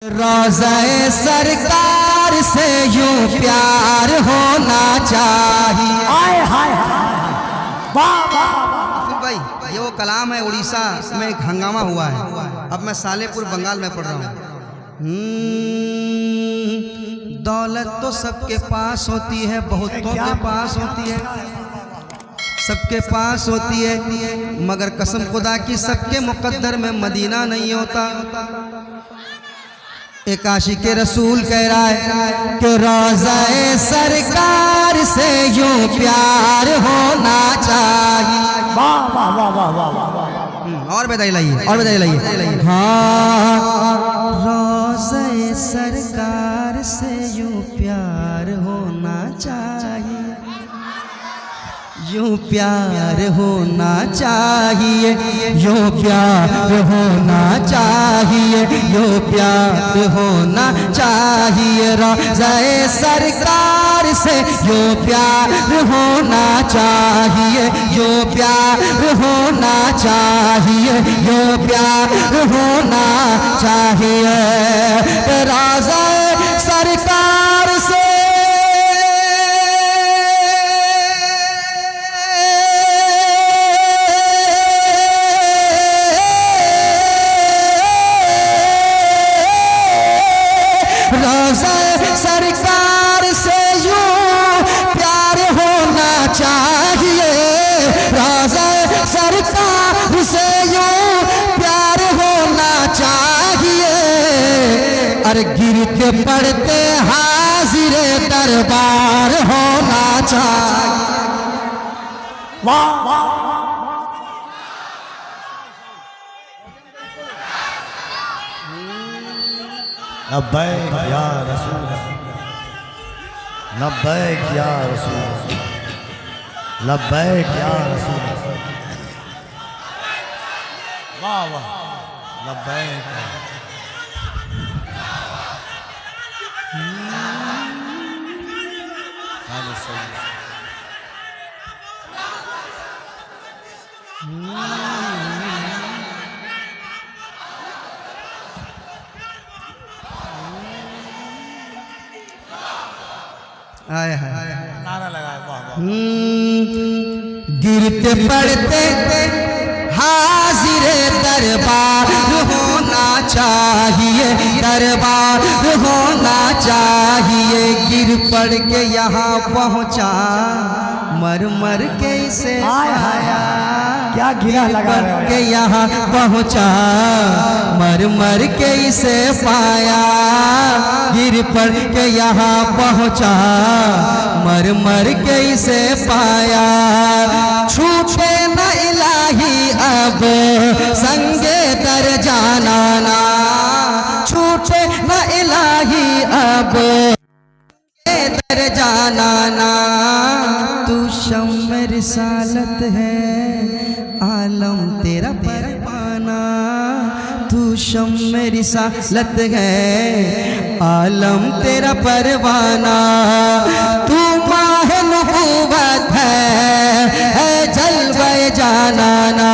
रोज़े सरकार से यूं प्यार होना चाहिए। हाय हाय वाह वाह भाई ये वो कलाम है, उड़ीसा में एक हंगामा हुआ है। अब मैं सालेपुर बंगाल में पढ़ रहा हूँ। दौलत तो सबके पास होती है, बहुतों के पास होती है, सबके पास होती है, मगर कसम खुदा की सबके मुकद्दर में मदीना नहीं होता। एक आशिक रसूल कह रहा है कि रोज़े सरकार से यूं प्यार होना चाहिए। वाह वाह वाह वाह वाह वाह और बधाई लाइए, और बधाई लाइए। हाँ, रोज़े सरकार से यूं प्यार होना चाहिए, यूं प्यार होना चाहिए, यूं प्यार होना चाहिए, यूं प्यार होना चाहिए। रोज़े सरकार से यूं प्यार होना चाहिए, यूं प्यार होना चाहिए, यूं प्यार होना चाहिए। रोज़े सरकार से सरकार से यूं प्यार होना चाहिए, रोज़े सरकार से यूं प्यार होना चाहिए। अरे गिरते पड़ते हाजिर दरबार होना चाहिए। वाह वाह लब्बैक या रसूल, लब्बैक या रसूल, लब्बैक या रसूल। वाह वाह लब्बैक। आए हाय नारा लगाए वाह वाह। गिरते पड़ते हाजिर दरबार होना चाहिए, दरबार होना चाहिए। गिर पड़ के यहाँ पहुँचा, मर मर के इसे आया, क्या गिरा लगा के यहाँ पहुँचा, मर मर के इसे पाया। गिर पड़ के यहाँ पहुँचा, मर मर के इसे पाया। छूटे न इलाही अब संगे दर जाना ना, छूटे न इलाही अब दर जाना ना। तू शम्म रिसालत है, आलम तेरा परवाना। तू शम्म रिसालत है, आलम तेरा परवाना। तू माह नबूवत है जलवे जानाना।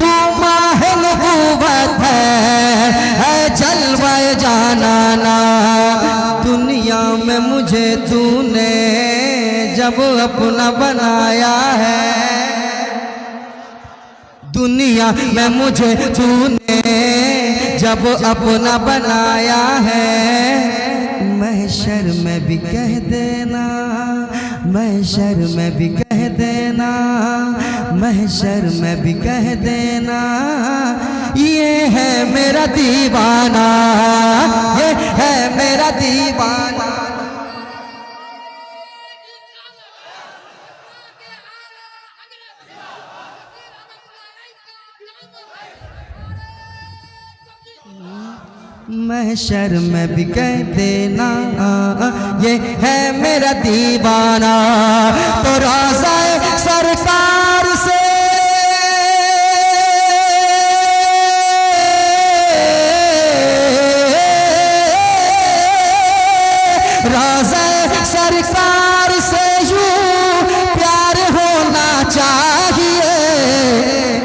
तू माह नबूवत है जलवे जानाना। दुनिया में मुझे तूने जब अपना बनाया है, दुनिया में मुझे तूने जब अपना बनाया है। महशर में भी कह देना, महशर में भी कह देना, महशर में भी कह देना, ये है मेरा दीवाना, ये है मेरा दीवाना। महशर में भी कह देना, ये है मेरा दीवाना। तो रोज़े सरकार से रोज़े सरकार से यूं प्यार होना चाहिए।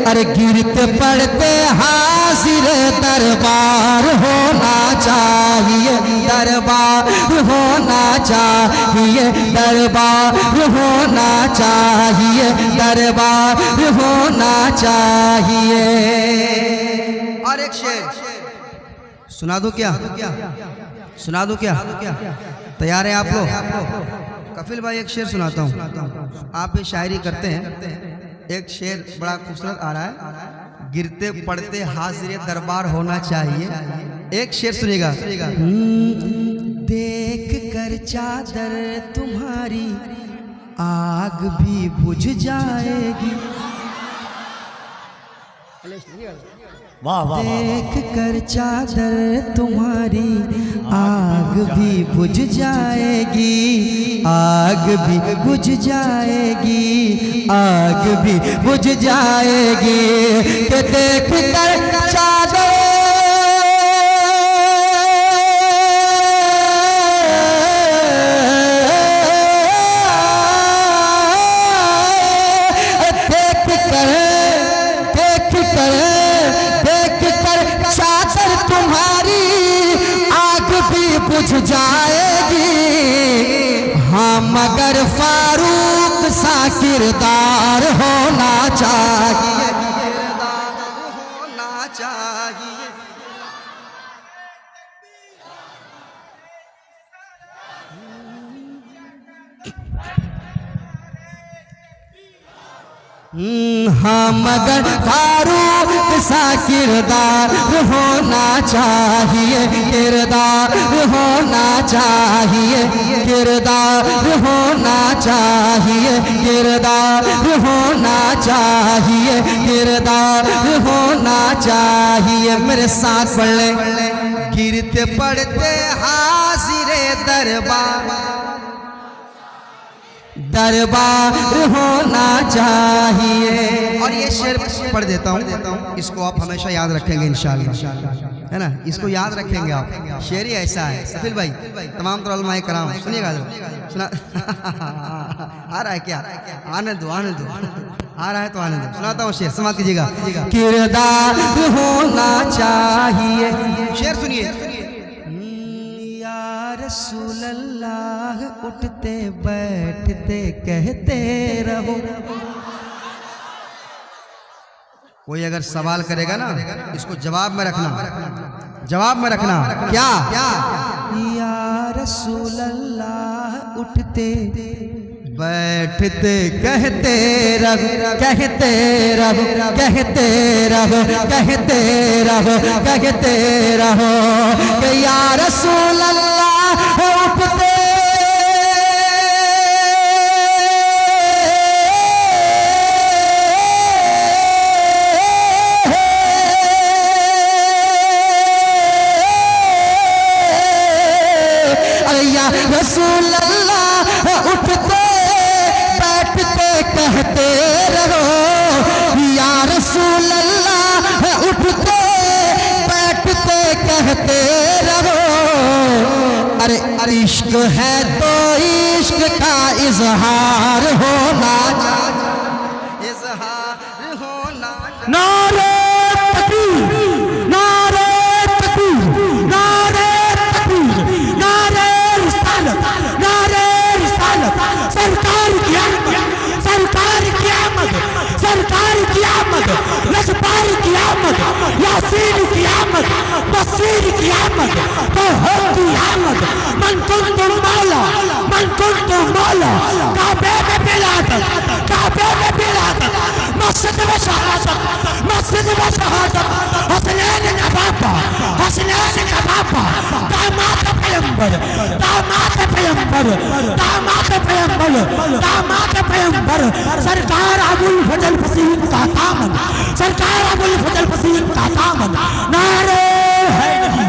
अरे गिरते पड़ते हाथ हाजिर दरबार होना चाहिए, दरबार होना चाहिए, दरबार होना चाहिए, दरबार होना चाहिए। और एक शेर सुना दो क्या? सुना दो क्या? तैयार है आप लोग? कपिल भाई एक शेर सुनाता हूँ, आप भी शायरी करते हैं। एक शेर बड़ा खूबसूरत आ रहा है, गिरते पड़ते हाजिर दरबार होना चाहिए। एक शेर सुनिएगा। देख कर चादर तुम्हारी आग भी बुझ जाएगी, वाह वाह देख कर चादर तुम्हारी आग भी बुझ जाएगी, आग भी बुझ जाएगी, आग भी बुझ जाएगी। कि देख कर चादर बुझ जाएगी। हाँ मगर फारूक सा किरदार होना चाहिए, किरदार होना चाहिए। हाँ मगर फारूक सा किरदार होना चाहिए, किरदार होना चाहिए, किरदार होना चाहिए, किरदार होना चाहिए, किरदार होना चाहिए। मेरे साथ पढ़ ले। गिरते पड़ते हाजिरे दरबार, दरबार होना चाहिए। और ये शेर पढ़ देता हूँ, इसको आप हमेशा याद रखेंगे इंशाअल्लाह, है ना? इसको याद रखेंगे आप। शेर ही ऐसा है। कपिल भाई तमाम तो उलमाए कराम सुनिएगा, सुना आ रहा है क्या? आने दो, आने दो, आ रहा है तो आने दो। सुनाता हूँ शेर, समाप्त कीजिएगा। किरदार होना चाहिए। शेर सुनिए। रसूल अल्लाह उठते बैठते कहते रहो। कोई अगर सवाल करेगा ना, इसको जवाब में रखना, जवाब में रखना। क्या? या रसूल अल्लाह उठते बैठते कहते रहो, कहते रहो, कहते रहो, कहते रहो, कहते रहो कि या रसूल अल्लाह उठते रसूल अल्लाह उठते बैठते कहते रहो, या रसूल अल्लाह उठते बैठते कहते रहो। अरे इश्क है तो इश्क का इजहार होना चाहिए, इजहार होना चाहिए। नारे तकबीर, नारे तकबीर, नारे तकबीर, नारे रिसालत, नारे रिसालत। सरकार की आमद, सरकार की आमद, सरकार की आमद, लजपार की आमद, यासीन की आमद, बसीर की आमद, तौहीद की आमद। मन कुंतु मौला, मन कुंतु मौला, काबे में बिलादत, काबे में बिलादत, मस्जिद में शहादत, मस्जिद में शहादत। हसनैन का बापा, हसनैन का बापा, दामाद पैगंबर, दामाद पैगंबर, दामाद पैगंबर, दामाद पैगंबर। सरकार अबुल फजल फसीह का दामन, सरकार अबुल फजल फसीह का दामन। नारे हैदरी।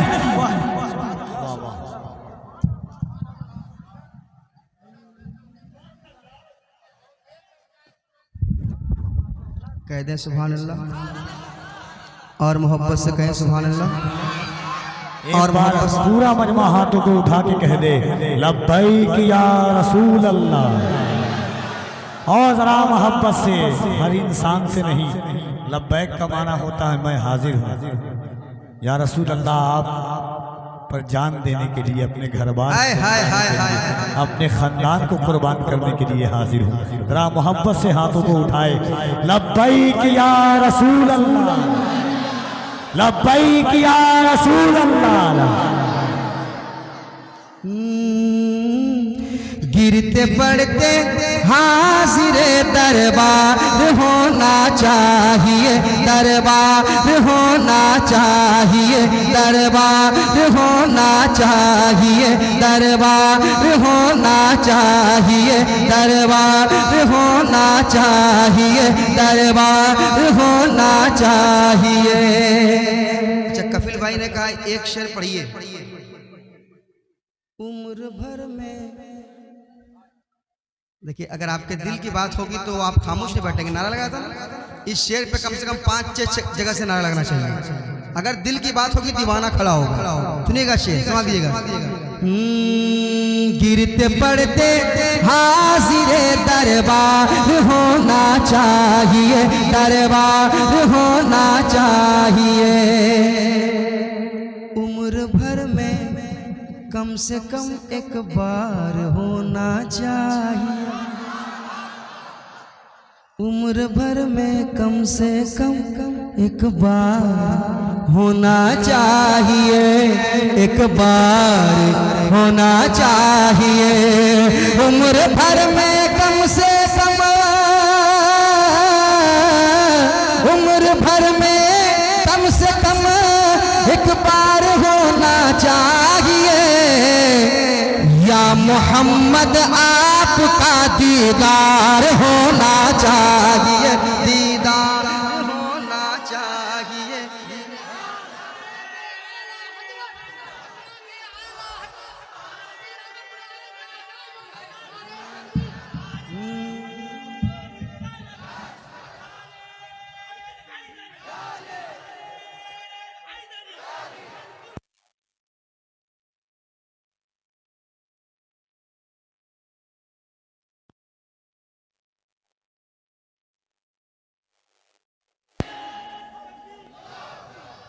कह दें सुभान अल्लाह और मोहब्बत से कहें सुभान अल्लाह। और पूरा मजमा हाथों को उठा के कह दे लब्बैक या रसूल अल्लाह। और जरा मोहब्बत से, हर इंसान से नहीं। लब्बैक का माना होता है मैं हाजिर हूँ। या रसूल अल्लाह आप पर जान देने के लिए अपने घर बार हाय हाय हाय हाय अपने खानदान को कुर्बान करने के लिए हाजिर हूँ। जरा मोहब्बत से हाथों को उठाए, लब्बैक या रसूल अल्लाह, लब्बैक या रसूल अल्लाह। गिरते पड़ते हाजिर दरबार होना चाहिए, दरबार होना चाहिए, दरबार होना चाहिए, दरबार होना चाहिए, दरबार होना चाहिए, दरबार होना चाहिए। अच्छा, कफिल भाई ने कहा एक शेर पढ़िए। उम्र भर में, देखिए अगर आपके दिल की बात होगी तो आप खामोश नहीं बैठेंगे। नारा लगाया था ना, इस शेर पे कम से कम 5-6 जगह से नारा लगना चाहिए। अगर दिल की बात होगी दीवाना खड़ा होगा। सुनिएगा शेर, समझ लीजिएगा। गिरते पड़ते हाजिर दरबार होना चाहिए, दरबार होना चाहिए। उम्र भर में कम से कम एक बार होना चाहिए, उम्र भर में कम से कम एक बार होना चाहिए, एक बार होना चाहिए। उम्र भर में कम से कम, उम्र भर में कम से कम एक बार होना चाहिए। या मोहम्मद आपका दीदार होना चाहिए, दीदार होना चाहिए।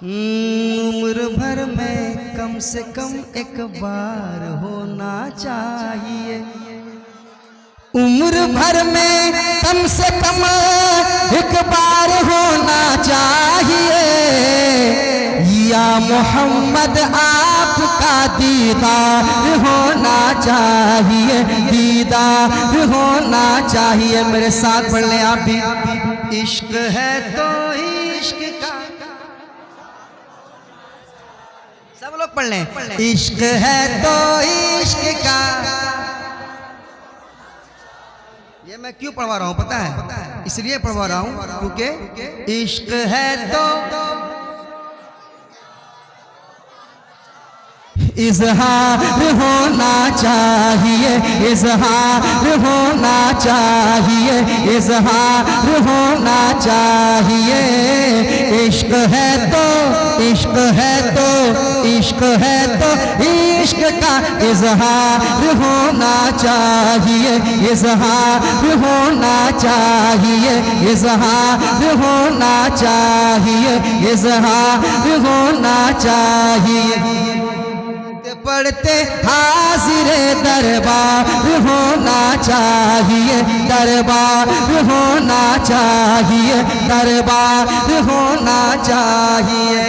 उम्र भर में कम से कम एक बार होना चाहिए, उम्र भर में कम से कम एक बार होना चाहिए। या मोहम्मद आपका दीदार होना चाहिए, दीदार होना चाहिए। मेरे साथ पढ़ लें आप भी। इश्क है तो इश्क का, सब लोग पढ़ लें। इश्क है तो इश्क का, ये मैं क्यों पढ़वा रहा हूं पता है? इसलिए पढ़वा रहा हूं क्योंकि इश्क है तो इजहार होना चाहिए, इजहार होना चाहिए, इजहार होना चाहिए। इश्क है तो, इश्क है तो, इश्क है तो इश्क का इजहार होना चाहिए, इजहार होना चाहिए, इजहार होना चाहिए, इजहार होना चाहिए। पढ़ते हाजिर दरबार होना चाहिए, दरबार होना चाहिए, दरबार होना चाहिए।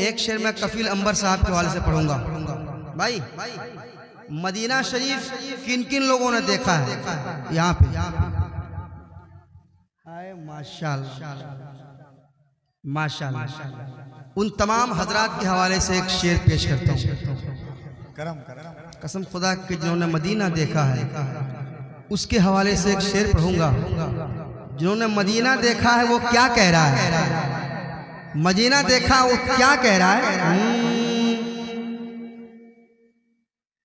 एक शेर मैं कफील अंबर साहब के हवाले से पढ़ूंगा। भाई, मदीना शरीफ किन किन लोगों ने देखा है यहाँ पे? आए माशाल्लाह, माशाल्लाह। उन तमाम हजरात के हवाले से एक शेर पेश करता हूँ। कसम खुदा के जिन्होंने मदीना देखा है उसके हवाले से एक शेर पढ़ूंगा। जिन्होंने मदीना देखा है वो क्या कह रहा है? मदीना देखा वो क्या कह रहा है?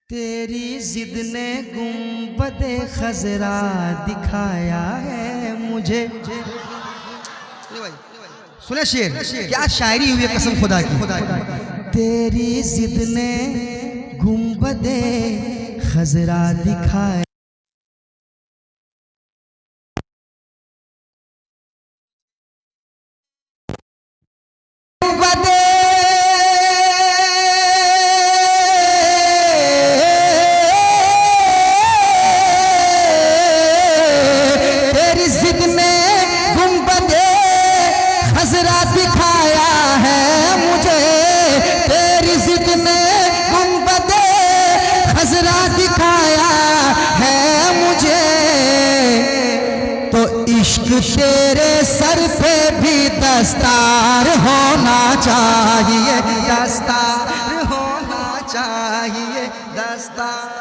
तेरी जिद ने गुंबदे खजरा दिखाया है मुझे। सुने शेर, क्या शायरी हुई है कसम खुदा की। तेरी जिद ने गुंबदे खजरा दिखाया, गुंबद इश्क तेरे सर पे भी दस्तार होना चाहिए, दस्तार होना चाहिए, दस्तार।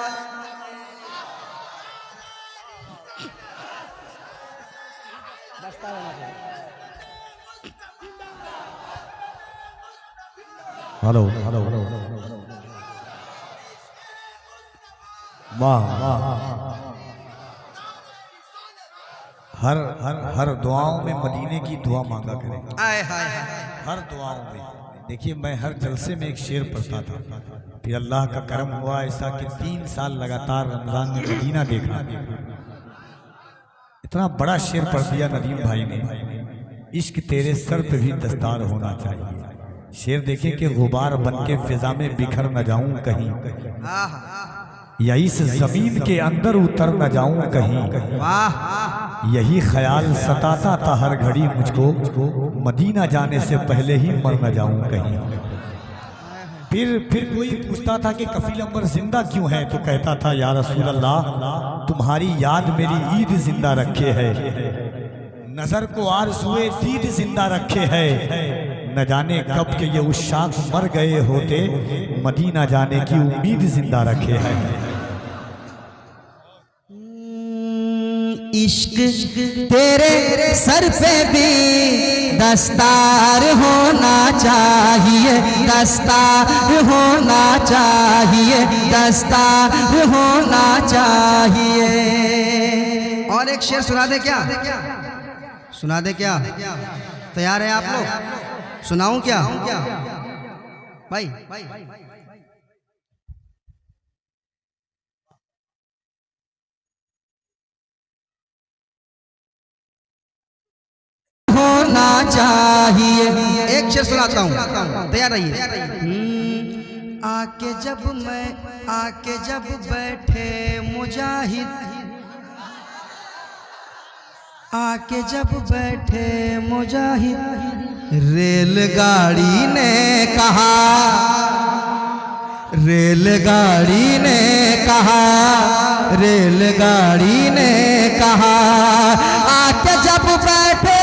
हेलो हेलो वाह वाह। हर हर हर दुआओं में मदीने की दुआ मांगा करें। आए हाय हाय। हर दुआओं में देखिए, मैं हर जलसे में एक शेर पढ़ता था, फिर अल्लाह का करम हुआ ऐसा कि 3 साल लगातार रमजान में मदीना देखा, इतना बड़ा शेर पढ़ दिया नदीम भाई ने, इश्क तेरे सर पे भी दस्तार होना चाहिए। शेर देखे कि गुबार बन के फिजा में बिखर न जाऊं कहीं, या इस जमीन के अंदर उतर न जाऊं कहीं। वाह, यही ख्याल सताता था हर घड़ी मुझको, मदीना जाने से पहले ही मर न जाऊं कहीं। फिर कोई पूछता था कि कफील अमर जिंदा क्यों है, तो कहता था या रसूल अल्लाह, तुम्हारी याद मेरी ईद जिंदा रखे है, नजर को आरज़ुए दीद जिंदा रखे है। न जाने कब के ये उशाक मर गए होते, मदीना जाने की उम्मीद जिंदा रखे है। इश्क तेरे सर पे भी दस्तार होना चाहिए, दस्तार होना चाहिए, दस्तार होना चाहिए। और एक शेर सुना दे क्या? सुना दे क्या? तैयार है आप लोग? सुनाऊं क्या भाई? होना चाहिए। एक शेर सुनाता हूँ, तैयार रहिए। आके जब बैठे मुजाहिद, आके जब बैठे मुजाहिद, रेलगाड़ी ने कहा, रेलगाड़ी ने कहा, रेलगाड़ी ने कहा, आके जब बैठे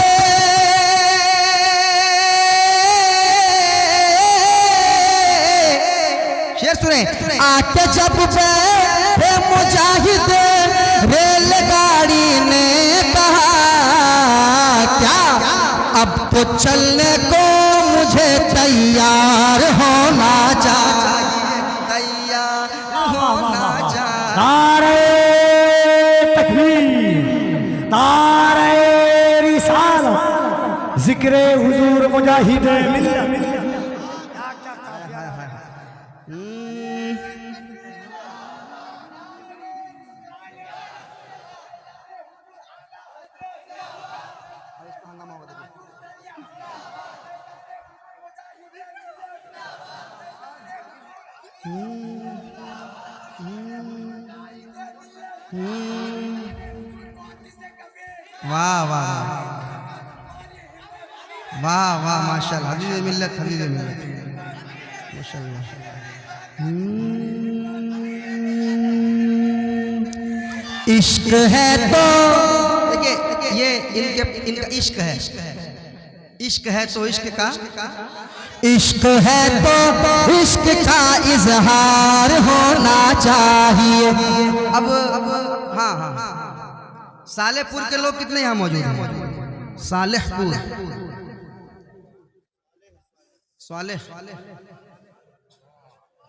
शेर सुने, आके जब बैठे मुजाहिद, रेलगाड़ी ने कहा, क्या अब तो चलने को मुझे तैयार होना चाहिए, तैयार होना चाहिए। नारे तकबीर, नारे रिसालत, जिक्रे हुजूर मुजाहिद मिल्लत। वाह वाह वाह वाह, माशाल्लाह, हबीब मिल्लत, हबीब मिल्लत, माशाल्लाह। इश्क है तो देखिए, ये इनका इश्क है, इश्क है तो इश्क का, इश्क है तो इश्क का इजहार होना चाहिए। अब हाँ हाँ, सालेहपुर के लोग कितने यहाँ मौजूद हैं? सालेहपुर, सालेह,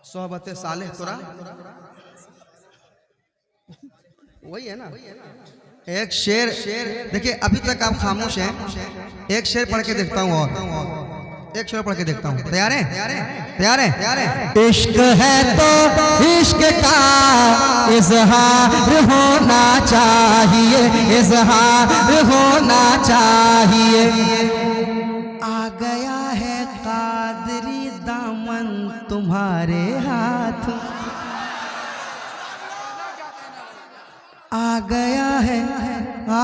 सोहबत सालेह तुरा, वही है ना। एक शेर देखिए, अभी तक आप खामोश हैं, एक शेर पढ़ के देखता हूँ, और एक शेर पढ़ के देखता हूँ। तैयार है? तैयार है? तैयार है? इश्क है तो इश्क का इजहार होना चाहिए, इजहार होना चाहिए। आ गया है कादरी दामन तुम्हारे हाथ, आ गया है, आ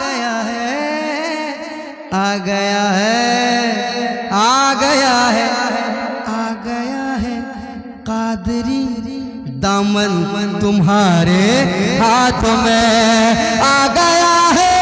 गया है, आ गया है, आ गया है, आ गया है कादरी दामन तुम्हारे हाथ में, आ गया है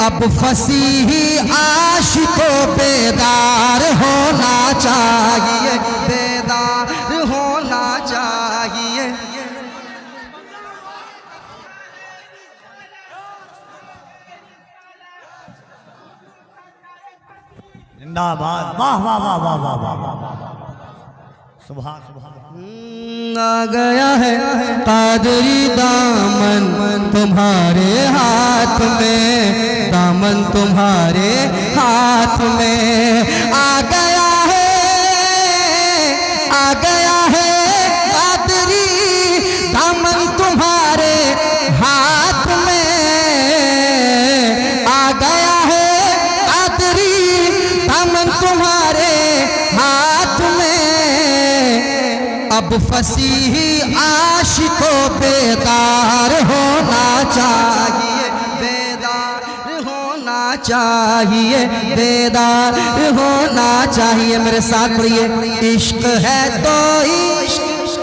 अब फसीही आशिकों बेदार होना चाहिए, बेदार होना चाहिए। जिंदाबाद, वाह वाह वाह वाह वाह वाह वाह, सुभान सुभान। आ गया है कादरी दामन तुम्हारे हाथ में, दामन तुम्हारे हाथ में आ गया है, आ गया है कादरी दामन तुम्हारे हाथ में, आ गया है कादरी दामन तुम्हारे हाथ में। अब फसीही आशिकों बेदार होना चाहिए, बेदार होना चाहिए, बेदार होना चाहिए। मेरे साथ पढ़िए, इश्क है तो इश्क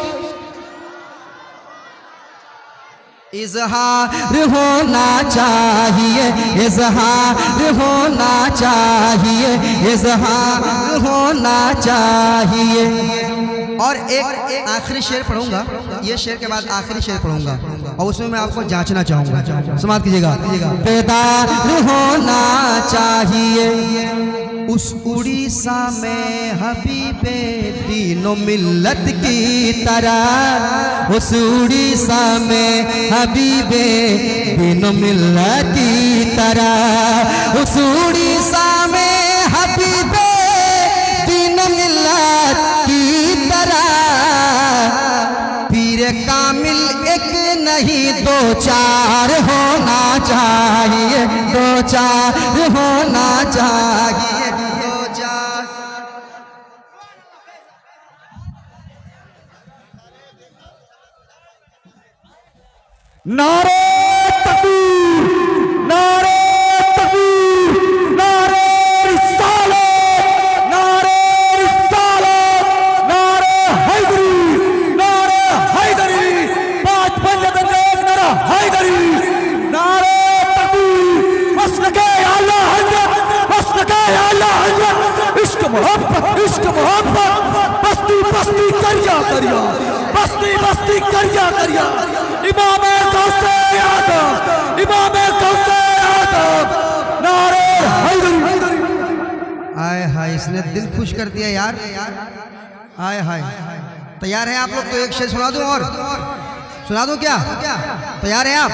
इजहार होना चाहिए, इजहार होना चाहिए, इजहार होना चाहिए। और एक आखिरी शेर पढ़ूंगा, ये शेर के बाद आखिरी शेर पढ़ूंगा और उसमें मैं आपको जांचना चाहूंगा, समाप्त कीजिएगा। बेदार होना चाहिए उस उड़ीसा में हबीबे तीनों मिल्लत की तरह, उस उड़ीसा में हबीबे तीनों मिल्लत की तरह, उस उड़ीसा में हबीबे तीनों मिल्लत की तरह। पीर कामिल एक नहीं दो चार होना चाहिए, दो चार होना चाहिए, दो चार। नारे तकबीर, नारे तकबीर, नारे रिसालत, नारे रिसालत, नारे हैदरी, नारे हैदरी, 5 पंजतन नारा हैदरी, नारे तकबीर, मसलके आला हज़रत, मसलके आला हज़रत, इश्क मोहब्बत, इश्क मोहब्बत, बस्ती बस्ती करिया करिया, बस्ती बस्ती करिया करिया। इमाम गौसे आदम, इमाम गौसे आदम, नारे हैदरी। आय हाय, इसने दिल खुश कर दिया यार। आय हाय, तैयार हैं आप लोग? तो एक शेर सुना दूं और सुना दूं क्या? तैयार हैं आप?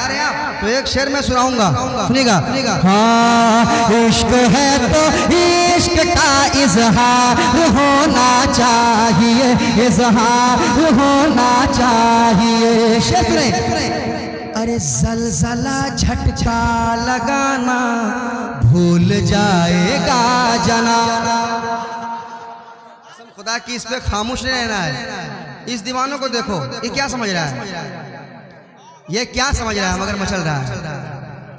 तो एक शेर मैं सुनाऊंगा, सुनिएगा। हाँ, इश्क है तो इश्क का इजहार होना चाहिए, इजहार होना चाहिए। शेर सुने। अरे जलजला झटका लगाना भूल जाएगा जना, खुदा की इस पे खामोश नहीं रहना है। इस दीवानों को देखो, ये क्या समझ रहा है, ये क्या समझ रहा है मगर मचल रहा है।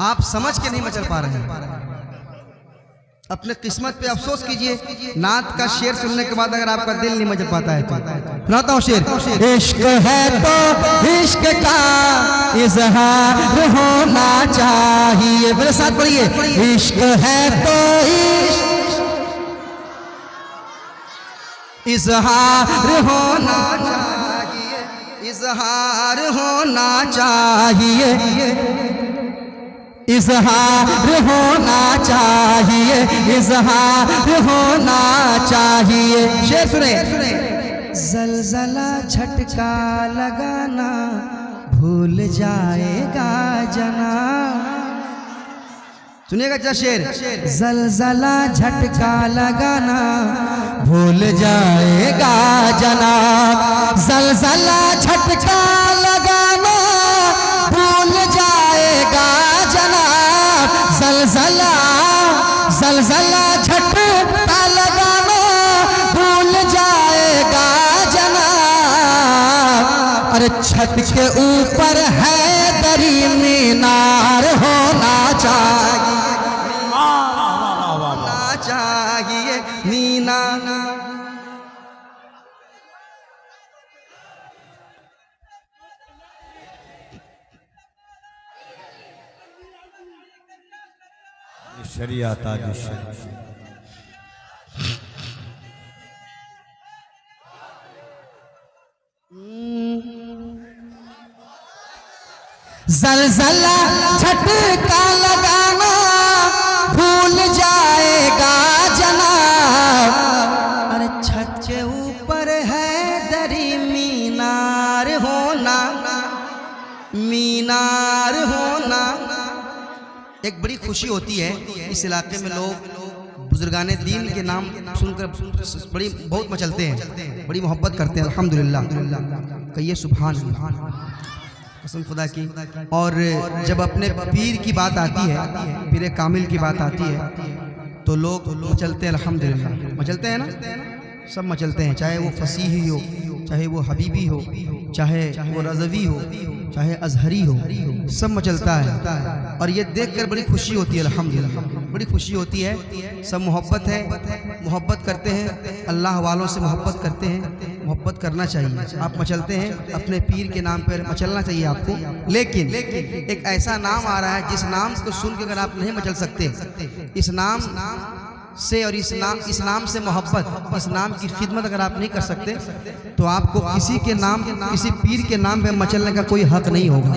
आप समझ के नहीं मचल पा रहे हैं। अपने किस्मत पे अफसोस कीजिए। नात का शेर सुनने के बाद अगर आपका दिल नहीं मचल पाता है तो सुनाता हूँ शेर। इश्क है तो इश्क का इजहार होना चाहिए, मेरे साथ पढ़िए। इश्क है तो इजहार होना चाहिए, इजहार होना चाहिए, इजहार होना चाहिए, इजहार होना चाहिए। शेर सुने। जलजला झटका लगाना भूल जाएगा जना, सुनिएगा क्या शेर। जलजला झटका लगाना भूल जाएगा जनाब, जलजला झटका लगाना भूल जाएगा जनाब, जलजला जलजला झटका लगाना भूल जाएगा जनाब। अरे छत के ऊपर है दरी मीनार होना चाहिए, होना चाहिए मीना। शरिया ताज शरीया। जलजला झटका लगाना भूल जाएगा जनाब, अरे छत के ऊपर है दरी मीनार होना, मीनार होना। एक बड़ी खुशी होती है इस इलाके में, लोग बुजुर्गाने दीन के नाम सुनकर बड़ी बहुत मचलते हैं, बड़ी मोहब्बत करते हैं। अल्हम्दुलिल्लाह, कहिए सुभान अल्लाह, कसम खुदा की। और जब अपने पीर की बात आती है, पीर कामिल की बात आती है, तो लोग मचलते हैं। अल्हम्दुलिल्लाह मचलते हैं ना, सब मचलते हैं, चाहे वो फसीही हो, चाहे वो हबीबी हो, चाहे वो रज़वी हो, चाहे अजहरी हो, सब मचलता है। और ये देखकर बड़ी खुशी होती है। अल्हम्दुलिल्लाह बड़ी खुशी होती है। सब मोहब्बत है, मोहब्बत करते हैं, अल्लाह वालों से मोहब्बत करते हैं, मोहब्बत करना चाहिए। आप मचलते हैं अपने पीर के नाम पर, मचलना चाहिए आपको। लेकिन एक ऐसा नाम आ रहा है जिस नाम को सुन के अगर आप नहीं मचल सकते, इस नाम से और इस नाम से मोहब्बत, इस नाम की खिदमत अगर आप नहीं कर सकते, तो आपको किसी के नाम, किसी पीर के नाम पे मचलने का कोई हक नहीं होगा।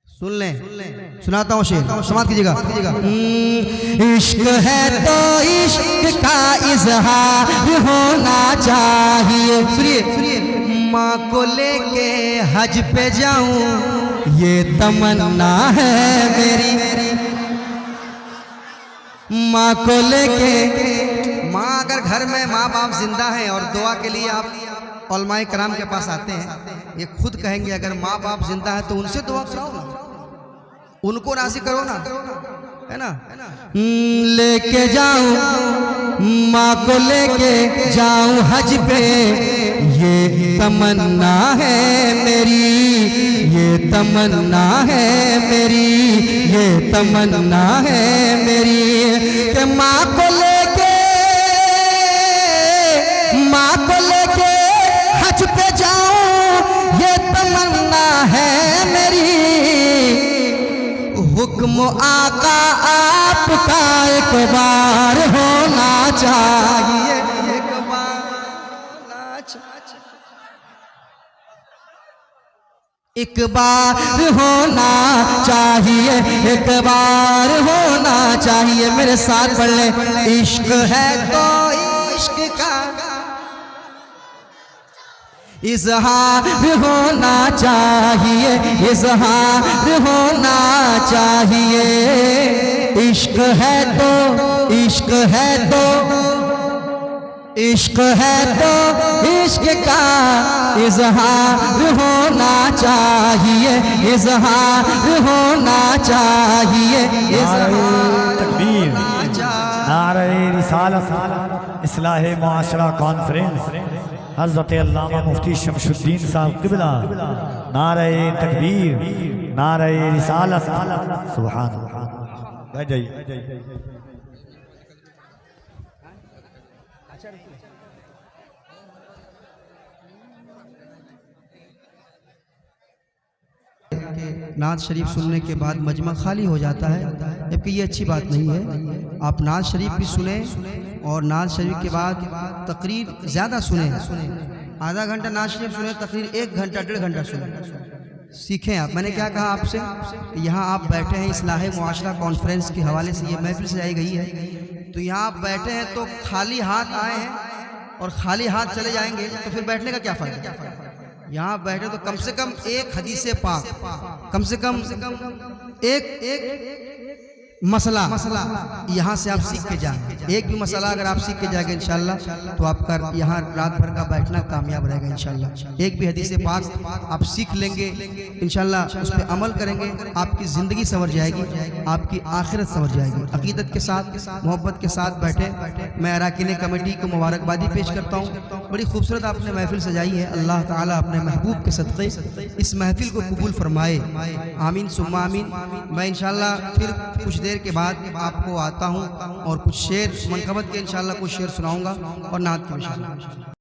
सुन लें, सुनाता हूँ शेर, समाप्त कीजिएगा। इश्क है तो इश्क का इजहार होना चाहिए। सुनिए सुनिए, माँ को लेके हज पे जाऊं ये तमन्ना है मेरी, माँ को लेके। माँ अगर घर में माँ बाप जिंदा हैं और दुआ के लिए आप उलमाए कराम के पास आते हैं, ये खुद कहेंगे अगर माँ बाप जिंदा है तो उनसे दुआ कराओ ना, उनको राजी करो ना, है ना। लेके जाऊं माँ को लेके जाऊं हज पे ये तमन्ना है मेरी, ये तमन्ना है मेरी, ये तमन्ना है मेरी कि माँ को लेके हज पे जाऊं ये तमन्ना है मेरी। हुक्म आका आपका एक बार होना चाहिए, एक बार होना चाहिए, एक बार होना चाहिए, एक बार होना चाहिए। मेरे साथ पढ़ ले, इश्क है तो इश्क का इजहार होना चाहिए, इजहार होना चाहिए। इश्क है तो इश्क है तो इश्क है तो इश्क का इजहार होना चाहिए, इजहार होना चाहिए, इजहार तकबीर, होना चाहिए। नारे रिसालत इस्लाह मुआशरा कॉन्फ्रेंस हज़रत अल्लामा मुफ्ती शमशुद्दीन साहब क़िबला, नारे तकबीर, नारे रिसालत, सुभान अल्लाह। बैठ जाइए। नात शरीफ सुनने के बाद मजमा खाली हो जाता है, जबकि ये अच्छी बात नहीं है। आप नात शरीफ भी सुने और नात शरीफ के बाद तकरीर ज़्यादा सुने, आधा घंटा नात शरीफ सुने, तकरीर 1 घंटा 1.5 घंटा सुने, सीखें आप। मैंने क्या कहा आपसे, यहाँ आप बैठे हैं इस्लाह मुआशरा कॉन्फ्रेंस के हवाले से ये महफिल सजाई गई है, तो यहाँ आप बैठे हैं तो खाली हाथ आए हैं और खाली हाथ चले जाएंगे तो फिर बैठने का क्या फ़ायदा। यहाँ बैठे तो कम से कम एक हदीस पाक, कम से कम एक मसला यहाँ से आप सीख के जाए। एक भी मसला अगर आप सीख के जाएंगे इंशाल्लाह, तो आपका यहाँ रात भर का बैठना कामयाब रहेगा इंशाल्लाह। एक भी हदीस पाक आप सीख लेंगे इंशाल्लाह, उस पर अमल करेंगे, आपकी ज़िंदगी संवर जाएगी, आपकी आखिरत संवर जाएगी। अकीदत के साथ, मोहब्बत के साथ बैठे। मैं अराकीन कमेटी को मुबारकबादी पेश करता हूँ। बड़ी खूबसूरत आपने महफिल सजाई है। अल्लाह ताला अपने महबूब के सदक़े इस महफिल को कबूल फरमाए, आमीन सुम्मा आमीन। मैं इंशाल्लाह फिर कुछ देर के बाद आपको आता हूँ और कुछ शेर मनकबत के इंशाल्लाह कुछ शेर सुनाऊंगा और नात के इंशाल्लाह।